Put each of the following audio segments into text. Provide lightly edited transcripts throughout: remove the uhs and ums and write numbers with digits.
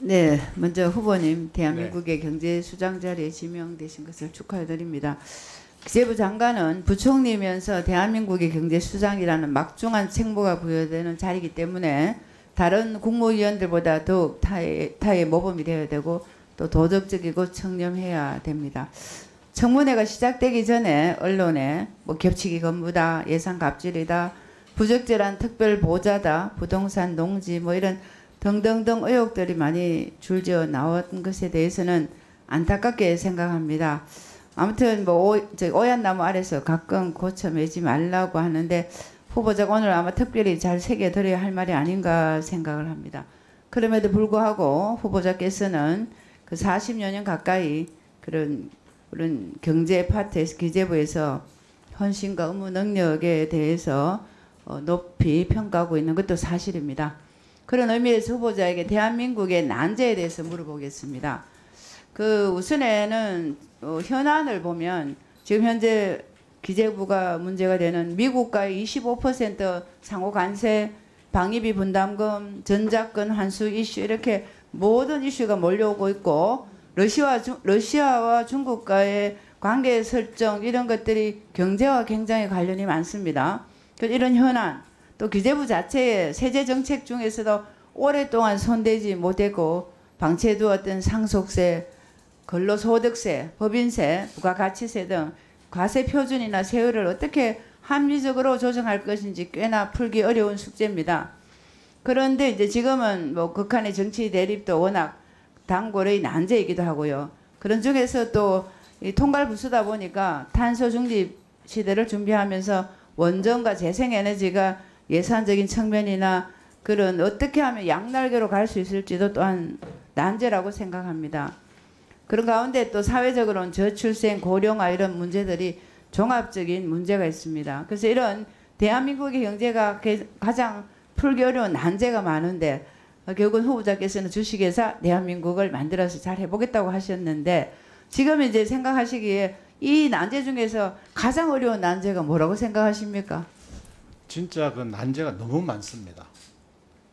네, 먼저 후보님 대한민국의 네. 경제 수장 자리에 지명되신 것을 축하드립니다. 기재부 장관은 부총리면서 대한민국의 경제 수장이라는 막중한 책무가 부여되는 자리이기 때문에 다른 국무위원들보다 더욱 타의 모범이 되어야 되고 또 도덕적이고 청렴해야 됩니다. 청문회가 시작되기 전에 언론에 뭐 겹치기 건무다, 예산 갑질이다, 부적절한 특별 보좌다, 부동산 농지 뭐 이런 등등등 의혹들이 많이 줄지어 나온 것에 대해서는 안타깝게 생각합니다. 아무튼 뭐 오얏 나무 아래서 가끔 고쳐 매지 말라고 하는데 후보자가 오늘 아마 특별히 잘 새겨드려야 할 말이 아닌가 생각을 합니다. 그럼에도 불구하고 후보자께서는 그 40여 년 가까이 그런 경제 파트에서 기재부에서 헌신과 업무 능력에 대해서 높이 평가하고 있는 것도 사실입니다. 그런 의미에서 후보자에게 대한민국의 난제에 대해서 물어보겠습니다. 그 우선에는 현안을 보면 지금 현재 기재부가 문제가 되는 미국과의 25% 상호 관세, 방위비 분담금, 전작권 환수 이슈 이렇게 모든 이슈가 몰려오고 있고 러시아와 중국과의 관계 설정 이런 것들이 경제와 굉장히 관련이 많습니다. 이런 현안 또 기재부 자체의 세제 정책 중에서도 오랫동안 손대지 못했고 방치해두었던 상속세, 근로소득세, 법인세, 부가가치세 등 과세 표준이나 세율을 어떻게 합리적으로 조정할 것인지 꽤나 풀기 어려운 숙제입니다. 그런데 이제 지금은 뭐 극한의 정치 대립도 워낙 단골의 난제이기도 하고요. 그런 중에서 또 이 통갈부수다 보니까 탄소 중립 시대를 준비하면서 원전과 재생에너지가 예산적인 측면이나 그런 어떻게 하면 양날개로 갈 수 있을지도 또한 난제라고 생각합니다. 그런 가운데 또 사회적으로는 저출생, 고령화 이런 문제들이 종합적인 문제가 있습니다. 그래서 이런 대한민국의 경제가 가장 풀기 어려운 난제가 많은데 결국은 후보자께서는 주식회사 대한민국을 만들어서 잘 해보겠다고 하셨는데 지금 이제 생각하시기에 이 난제 중에서 가장 어려운 난제가 뭐라고 생각하십니까? 진짜 그 난제가 너무 많습니다.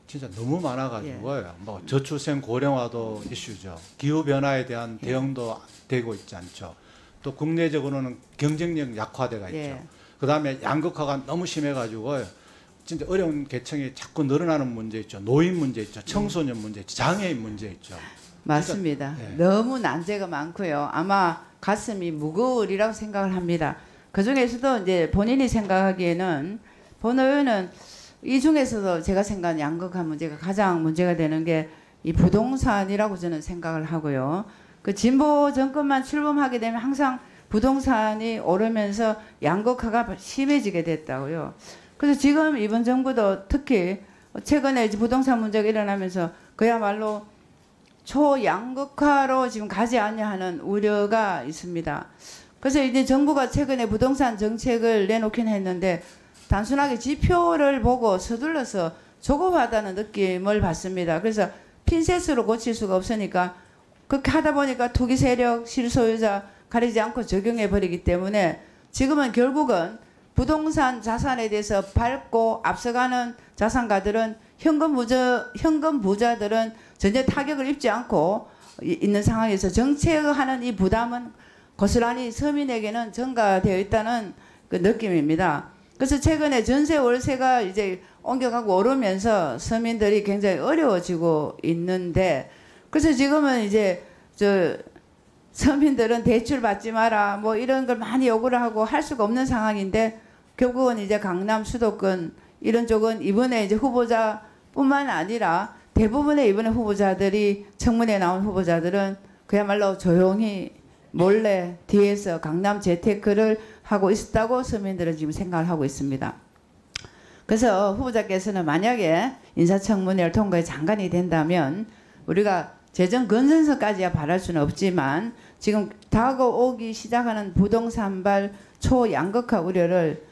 진짜 너무 많아가지고요. 예. 뭐 저출생 고령화도 이슈죠. 기후 변화에 대한 대응도 되고 있지 않죠. 또 국내적으로는 경쟁력 약화돼가 있죠. 예. 그다음에 양극화가 너무 심해가지고요. 진짜 어려운 계층이 자꾸 늘어나는 문제 있죠. 노인 문제 있죠. 청소년 문제 있죠. 장애인 문제 있죠. 맞습니다. 그러니까, 예. 너무 난제가 많고요. 아마 가슴이 무거우리라고 생각을 합니다. 그 중에서도 이제 본인이 생각하기에는 본 의원은 이 중에서도 제가 생각하는 양극화 문제가 가장 문제가 되는 게 이 부동산이라고 저는 생각을 하고요. 그 진보 정권만 출범하게 되면 항상 부동산이 오르면서 양극화가 심해지게 됐다고요. 그래서 지금 이번 정부도 특히 최근에 이제 부동산 문제가 일어나면서 그야말로 초양극화로 지금 가지 않냐 하는 우려가 있습니다. 그래서 이제 정부가 최근에 부동산 정책을 내놓긴 했는데 단순하게 지표를 보고 서둘러서 조급하다는 느낌을 받습니다. 그래서 핀셋으로 고칠 수가 없으니까 그렇게 하다 보니까 투기 세력, 실소유자 가리지 않고 적용해 버리기 때문에 지금은 결국은 부동산 자산에 대해서 밟고 앞서가는 자산가들은 현금 부자들은 전혀 타격을 입지 않고 있는 상황에서 정책하는 이 부담은 고스란히 서민에게는 전가되어 있다는 그 느낌입니다. 그래서 최근에 전세 월세가 이제 옮겨가고 오르면서 서민들이 굉장히 어려워지고 있는데 그래서 지금은 이제 서민들은 대출 받지 마라 뭐 이런 걸 많이 요구를 하고 할 수가 없는 상황인데 결국은 이제 강남 수도권 이런 쪽은 이번에 이제 후보자뿐만 아니라 대부분의 이번에 후보자들이 청문회에 나온 후보자들은 그야말로 조용히 몰래 뒤에서 강남 재테크를 하고 있었다고 서민들은 지금 생각을 하고 있습니다. 그래서 후보자께서는 만약에 인사청문회를 통과해 장관이 된다면 우리가 재정 건전성까지야 바랄 수는 없지만 지금 다가오기 시작하는 부동산발 초양극화 우려를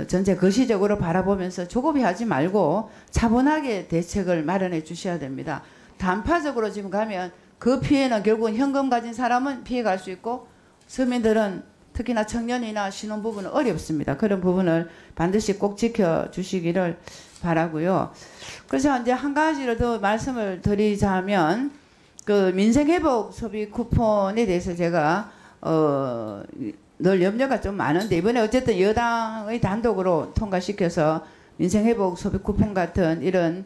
전체 거시적으로 바라보면서 조급히 하지 말고 차분하게 대책을 마련해 주셔야 됩니다. 단파적으로 지금 가면 그 피해는 결국은 현금 가진 사람은 피해갈 수 있고 서민들은 특히나 청년이나 신혼부부는 어렵습니다. 그런 부분을 반드시 꼭 지켜주시기를 바라고요. 그래서 이제 한 가지를 더 말씀을 드리자면 그 민생회복 소비 쿠폰에 대해서 제가 늘 염려가 좀 많은데 이번에 어쨌든 여당의 단독으로 통과시켜서 민생회복 소비 쿠폰 같은 이런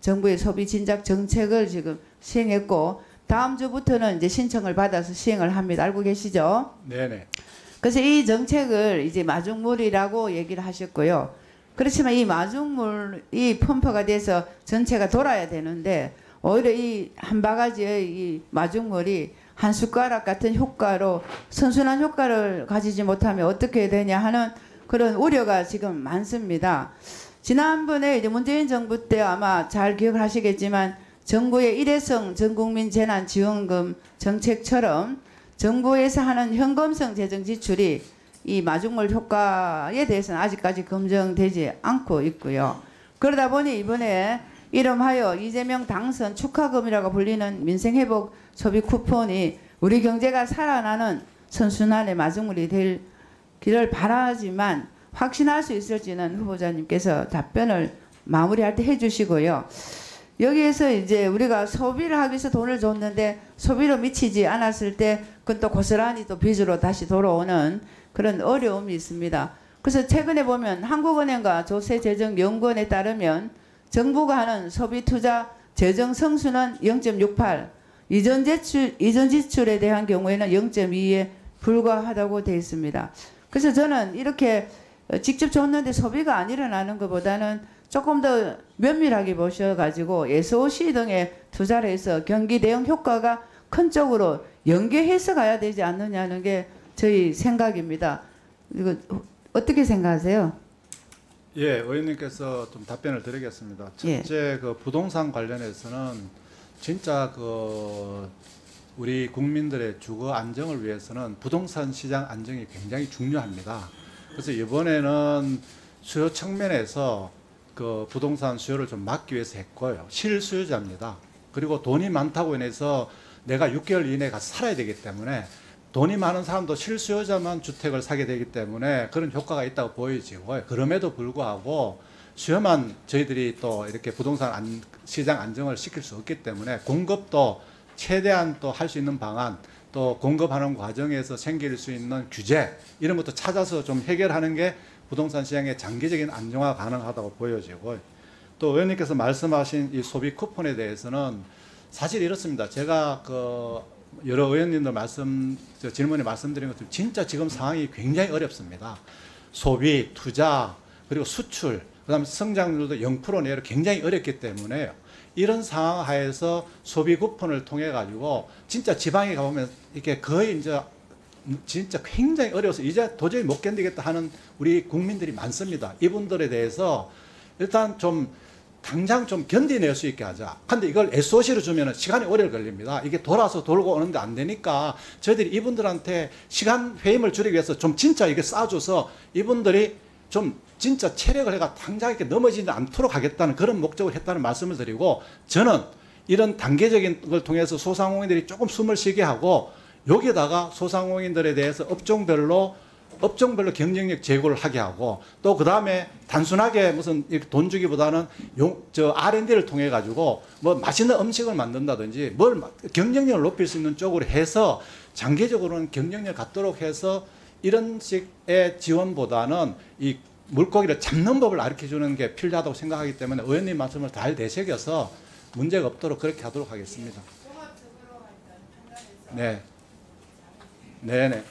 정부의 소비 진작 정책을 지금 시행했고 다음 주부터는 이제 신청을 받아서 시행을 합니다. 알고 계시죠? 네네. 그래서 이 정책을 이제 마중물이라고 얘기를 하셨고요. 그렇지만 이 마중물이 펌프가 돼서 전체가 돌아야 되는데 오히려 이 한 바가지의 이 마중물이 한 숟가락 같은 효과로 선순환 효과를 가지지 못하면 어떻게 되냐 하는 그런 우려가 지금 많습니다. 지난번에 이제 문재인 정부 때 아마 잘 기억을 하시겠지만 정부의 일회성 전국민 재난지원금 정책처럼 정부에서 하는 현금성 재정 지출이 이 마중물 효과에 대해서는 아직까지 검증되지 않고 있고요. 그러다 보니 이번에 이름하여 이재명 당선 축하금이라고 불리는 민생회복 소비 쿠폰이 우리 경제가 살아나는 선순환의 마중물이 될 길을 바라지만 확신할 수 있을지는 후보자님께서 답변을 마무리할 때 해주시고요. 여기에서 이제 우리가 소비를 하기 위해서 돈을 줬는데 소비로 미치지 않았을 때 그건 또 고스란히 또 빚으로 다시 돌아오는 그런 어려움이 있습니다. 그래서 최근에 보면 한국은행과 조세재정연구원에 따르면 정부가 하는 소비 투자 재정 성수는 0.68, 이전 지출에 대한 경우에는 0.2에 불과하다고 되어 있습니다. 그래서 저는 이렇게 직접 줬는데 소비가 안 일어나는 것보다는 조금 더 면밀하게 보셔가지고 SOC 등에 투자를 해서 경기 대응 효과가 큰 쪽으로 연계해서 가야 되지 않느냐는 게 저희 생각입니다. 이거 어떻게 생각하세요? 예, 의원님께서 좀 답변을 드리겠습니다. 첫째, 그 부동산 관련해서는 진짜 그 우리 국민들의 주거 안정을 위해서는 부동산 시장 안정이 굉장히 중요합니다. 그래서 이번에는 수요 측면에서 그 부동산 수요를 좀 막기 위해서 했고요. 실수요자입니다. 그리고 돈이 많다고 인해서 내가 6개월 이내에 가서 살아야 되기 때문에 돈이 많은 사람도 실수요자만 주택을 사게 되기 때문에 그런 효과가 있다고 보여지고요. 그럼에도 불구하고 수요만 저희들이 또 이렇게 부동산 시장 안정을 시킬 수 없기 때문에 공급도 최대한 또 할 수 있는 방안, 또 공급하는 과정에서 생길 수 있는 규제 이런 것도 찾아서 좀 해결하는 게 부동산 시장의 장기적인 안정화가 가능하다고 보여지고, 또 의원님께서 말씀하신 이 소비 쿠폰에 대해서는 사실 이렇습니다. 제가 그 여러 의원님들 질문에 말씀드린 것처럼 진짜 지금 상황이 굉장히 어렵습니다. 소비, 투자, 그리고 수출, 그다음에 성장률도 0% 내로 굉장히 어렵기 때문에 이런 상황 하에서 소비 쿠폰을 통해 가지고 진짜 지방에 가보면 이렇게 거의 이제 진짜 굉장히 어려워서 이제 도저히 못 견디겠다 하는 우리 국민들이 많습니다. 이분들에 대해서 일단 좀 당장 좀 견디낼 수 있게 하자. 근데 이걸 SOC로 주면 시간이 오래 걸립니다. 이게 돌아서 돌고 오는데 안 되니까 저희들이 이분들한테 시간 회임을 줄이기 위해서 좀 진짜 이게 싸줘서 이분들이 좀 진짜 체력을 해가 당장 이렇게 넘어지지 않도록 하겠다는 그런 목적을 했다는 말씀을 드리고, 저는 이런 단계적인 걸 통해서 소상공인들이 조금 숨을 쉬게 하고 여기에다가 소상공인들에 대해서 업종별로 경쟁력 제고를 하게 하고, 또 그 다음에 단순하게 무슨 돈 주기보다는 R&D를 통해 가지고 뭐 맛있는 음식을 만든다든지 뭘 경쟁력을 높일 수 있는 쪽으로 해서 장기적으로는 경쟁력을 갖도록 해서 이런 식의 지원보다는 이 물고기를 잡는 법을 가르쳐 주는 게 필요하다고 생각하기 때문에 의원님 말씀을 잘 되새겨서 문제가 없도록 그렇게 하도록 하겠습니다. 네. 네네.